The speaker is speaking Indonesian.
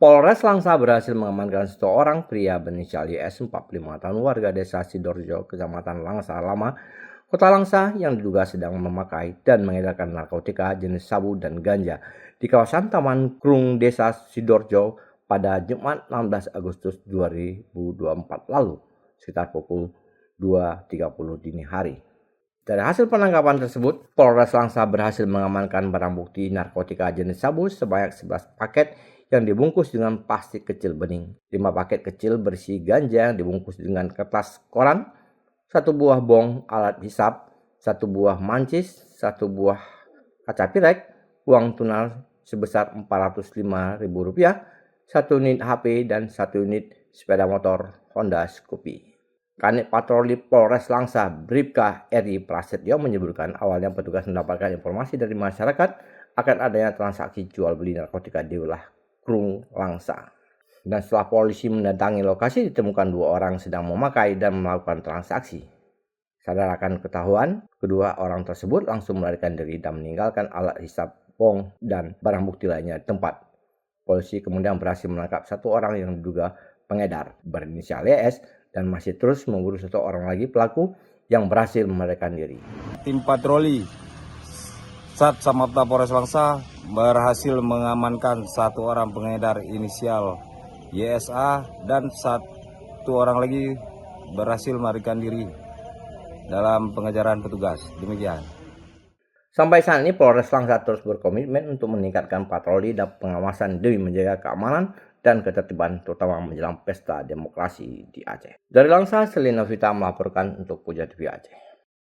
Polres Langsa berhasil mengamankan seorang pria berinisial YS 45 tahun warga desa Sidoarjo, Kecamatan Langsa Lama, Kota Langsa yang diduga sedang memakai dan mengedarkan narkotika jenis sabu dan ganja di kawasan Taman Krung Desa Sidoarjo pada Jumat 16 Agustus 2024 lalu sekitar pukul 2.30 dini hari. Dari hasil penangkapan tersebut, Polres Langsa berhasil mengamankan barang bukti narkotika jenis sabu sebanyak 11 paket yang dibungkus dengan plastik kecil bening, 5 paket kecil berisi ganja yang dibungkus dengan kertas koran, 1 buah bong alat hisap, 1 buah mancis, 1 buah kaca pirek, uang tunai sebesar Rp405.000, 1 unit HP dan 1 unit sepeda motor Honda Scoopy. Kanit Patroli Polres Langsa, Bribka Eri Prasetyo menyebutkan awalnya petugas mendapatkan informasi dari masyarakat akan adanya transaksi jual beli narkotika di wilayah Krung Langsa. Dan setelah polisi mendatangi lokasi, ditemukan 2 orang sedang memakai dan melakukan transaksi. Sadar akan ketahuan, kedua orang tersebut langsung melarikan diri dan meninggalkan alat hisap, bong, dan barang bukti lainnya di tempat. Polisi kemudian berhasil menangkap 1 orang yang diduga pengedar berinisial YS dan masih terus memburu 1 orang lagi pelaku yang berhasil melarikan diri. Tim patroli Sat Samapta Polres Langsa berhasil mengamankan 1 orang pengedar inisial YSA dan 1 orang lagi berhasil melarikan diri dalam pengejaran petugas. Demikian. Sampai saat ini Polres Langsa terus berkomitmen untuk meningkatkan patroli dan pengawasan demi menjaga keamanan dan ketertiban terutama menjelang pesta demokrasi di Aceh. Dari Langsa, Selina Vita melaporkan untuk Puja TV Aceh.